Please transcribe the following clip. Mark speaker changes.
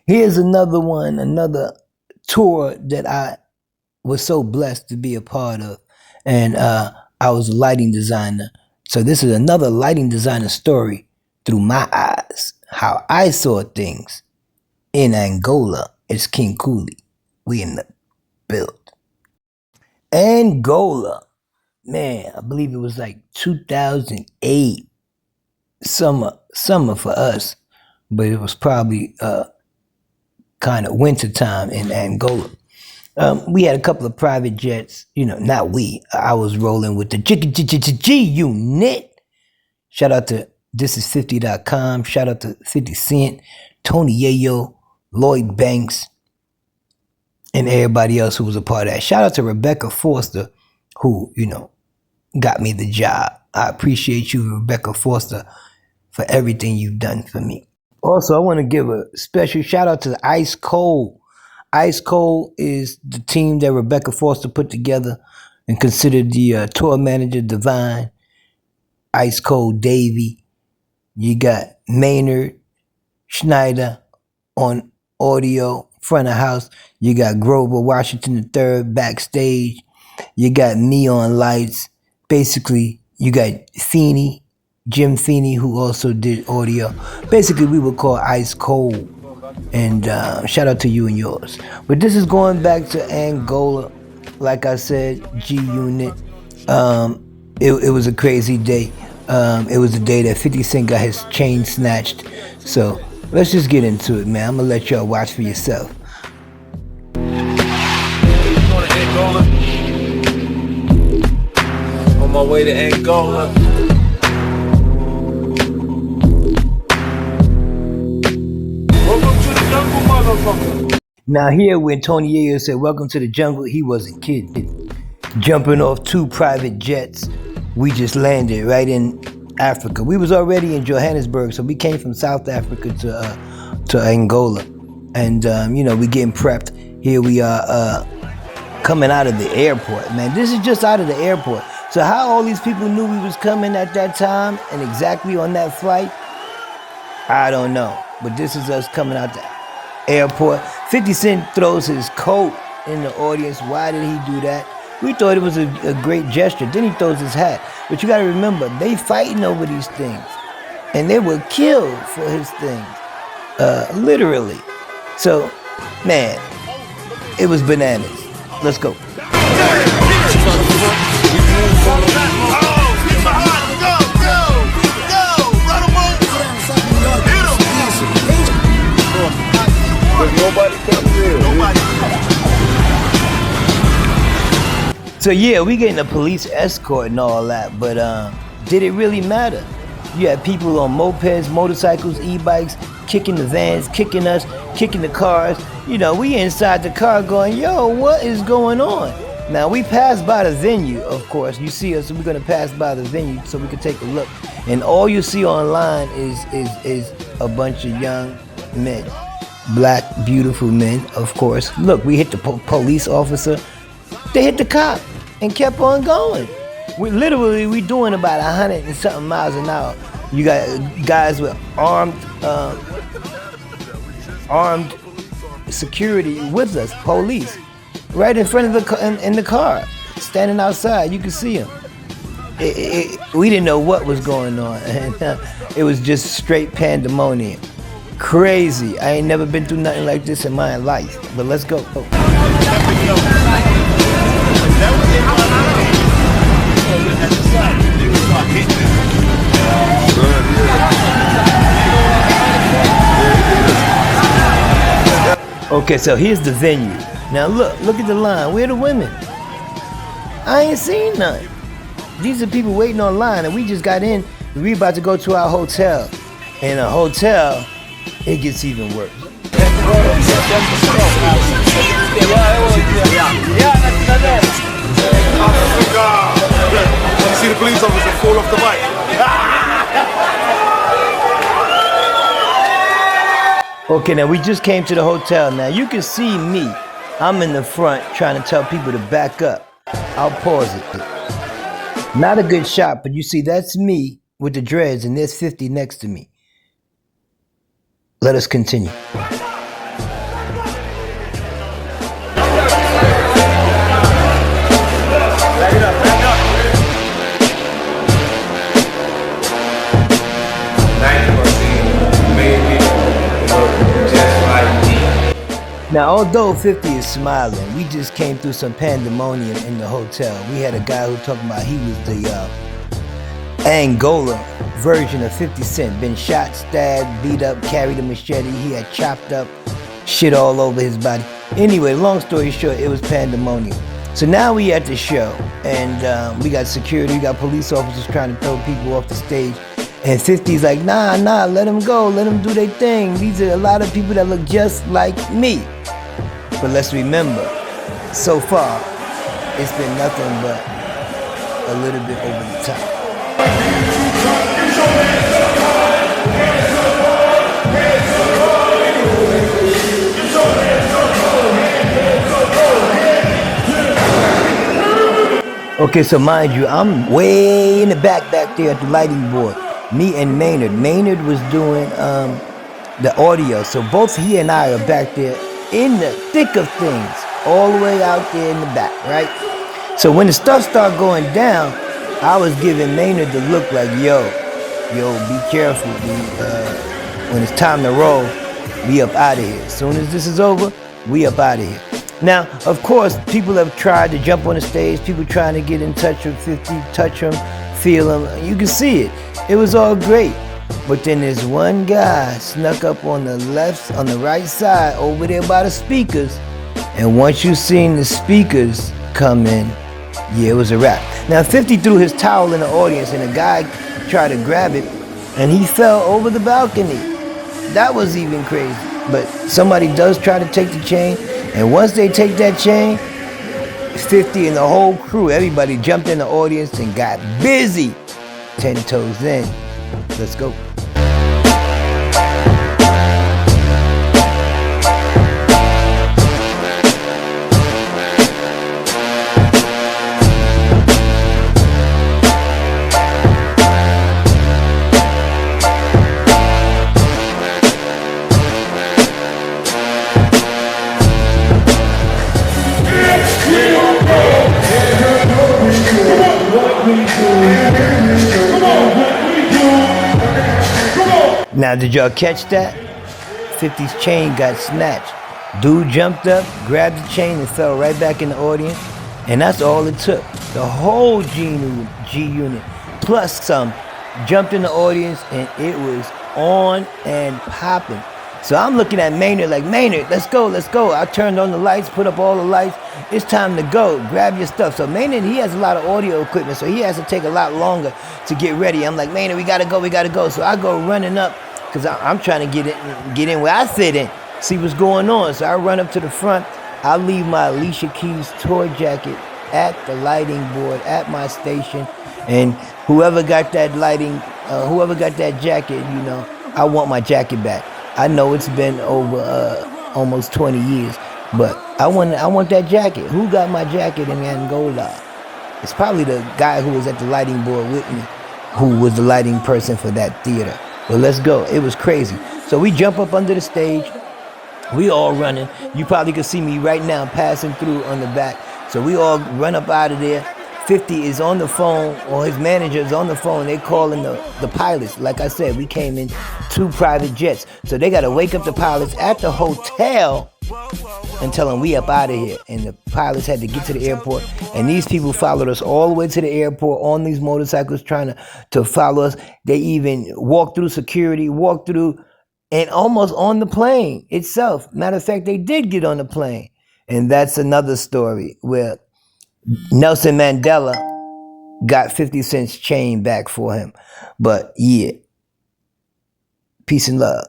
Speaker 1: Here's another one, another tour that I was so blessed to be a part of. And I was a lighting designer. So this is another lighting designer story through my eyes, how I saw things in Angola. It's King Cooley. We in the build. Angola. Man, I believe it was like 2008 summer for us, but it was probably kind of winter time in Angola. We had a couple of private jets, not we. I was rolling with the G unit. Shout out to thisis50.com. Shout out to 50 Cent, Tony Yayo, Lloyd Banks, and everybody else who was a part of that. Shout out to Rebecca Forster, who, got me the job. I appreciate you, Rebecca Forster, for everything you've done for me. Also, I want to give a special shout out to Ice Cold. Ice Cold is the team that Rebecca Forster put together and considered the tour manager Divine. Ice Cold Davey. You got Maynard Schneider on audio, front of house. You got Grover Washington III backstage. You got me on lights. Basically, you got Feeney, Jim Feeney, who also did audio. Basically, we would call Ice Cold. And shout out to you and yours. But this is going back to Angola. Like I said, G Unit. It was a crazy day. It was the day that 50 Cent got his chain snatched. So let's just get into it, man. I'm going to let y'all watch for yourself.
Speaker 2: On my way to Angola.
Speaker 1: Now here when Tony Yayo said welcome to the jungle, he wasn't kidding. Jumping off 2 private jets, we just landed right in Africa. We was already in Johannesburg, so we came from South Africa to Angola. And we getting prepped. Here we are coming out of the airport. Man, this is just out of the airport. So how all these people knew we was coming at that time and exactly on that flight, I don't know. But this is us coming out the airport. 50 Cent throws his coat in the audience. Why did he do that? We thought it was a great gesture. Then he throws his hat. But you got to remember, they fighting over these things. And they were killed for his things. Literally. So, man, it was bananas. Let's go. So yeah, we getting a police escort and all that, but did it really matter? You had people on mopeds, motorcycles, e-bikes, kicking the vans, kicking us, kicking the cars. We inside the car going, yo, what is going on? Now we passed by the venue, of course. You see us, so we're gonna pass by the venue so we can take a look. And all you see online is a bunch of young men. Black, beautiful men, of course. Look, we hit the police officer. They hit the cop and kept on going. We doing about 100 and something miles an hour. You got guys with armed security with us, police, right in front of in the car, standing outside. You can see them. We didn't know what was going on. It was just straight pandemonium. Crazy. I ain't never been through nothing like this in my life. But let's go. Okay, so here's the venue. Now look at the line. Where are the women? I ain't seen none. These are people waiting online, and we just got in. We about to go to our hotel. In a hotel, it gets even worse.
Speaker 2: See the police officer fall off the bike.
Speaker 1: Okay, now we just came to the hotel. Now you can see me. I'm in the front trying to tell people to back up. I'll pause it. Not a good shot, but you see that's me with the dreads and there's 50 next to me. Let us continue. Now, although 50 is smiling, we just came through some pandemonium in the hotel. We had a guy who talking about he was the Angola version of 50 Cent. Been shot, stabbed, beat up, carried a machete. He had chopped up shit all over his body. Anyway, long story short, it was pandemonium. So now we at the show, and we got security, we got police officers trying to throw people off the stage. And 50's like, nah, let them go, let them do their thing. These are a lot of people that look just like me. But let's remember, so far, it's been nothing but a little bit over the top. Okay, so mind you, I'm way in the back there at the lighting board. Me and Maynard. Maynard was doing the audio, so both he and I are back there in the thick of things, all the way out there in the back, right? So when the stuff started going down, I was giving Maynard the look like, yo, be careful, when it's time to roll, we up out of here. As soon as this is over, we up out of here. Now, of course, people have tried to jump on the stage, people trying to get in touch with 50, touch him, feel him. You can see it. It was all great. But then there's one guy snuck up on the right side over there by the speakers. And once you seen the speakers come in, yeah, it was a wrap. Now 50 threw his towel in the audience and a guy tried to grab it and he fell over the balcony. That was even crazy. But somebody does try to take the chain, and once they take that chain, 50 and the whole crew, everybody jumped in the audience and got busy. 10 toes in. Let's go. Now, did y'all catch that? 50's chain got snatched. Dude jumped up, grabbed the chain, and fell right back in the audience. And that's all it took. The whole G unit, plus some, jumped in the audience, and it was on and popping. So I'm looking at Maynard like, Maynard, let's go. I turned on the lights, put up all the lights. It's time to go. Grab your stuff. So Maynard, he has a lot of audio equipment, so he has to take a lot longer to get ready. I'm like, Maynard, we gotta go. So I go running up, because I'm trying to get in where I fit in, see what's going on. So I run up to the front. I leave my Alicia Keys tour jacket at the lighting board at my station. And whoever got that jacket, I want my jacket back. I know it's been over almost 20 years, but I want that jacket. Who got my jacket in Angola? It's probably the guy who was at the lighting board with me, who was the lighting person for that theater. But let's go. It was crazy. So we jump up under the stage. We all running. You probably could see me right now passing through on the back. So we all run up out of there. 50 is on the phone, or his manager is on the phone. They calling the pilots. Like I said, we came in 2 private jets. So they got to wake up the pilots at the hotel and tell them we up out of here. And the pilots had to get to the airport. And these people followed us all the way to the airport on these motorcycles trying to follow us. They even walked through security, and almost on the plane itself. Matter of fact, they did get on the plane. And that's another story where Nelson Mandela got 50 Cent's chain back for him. But yeah, peace and love.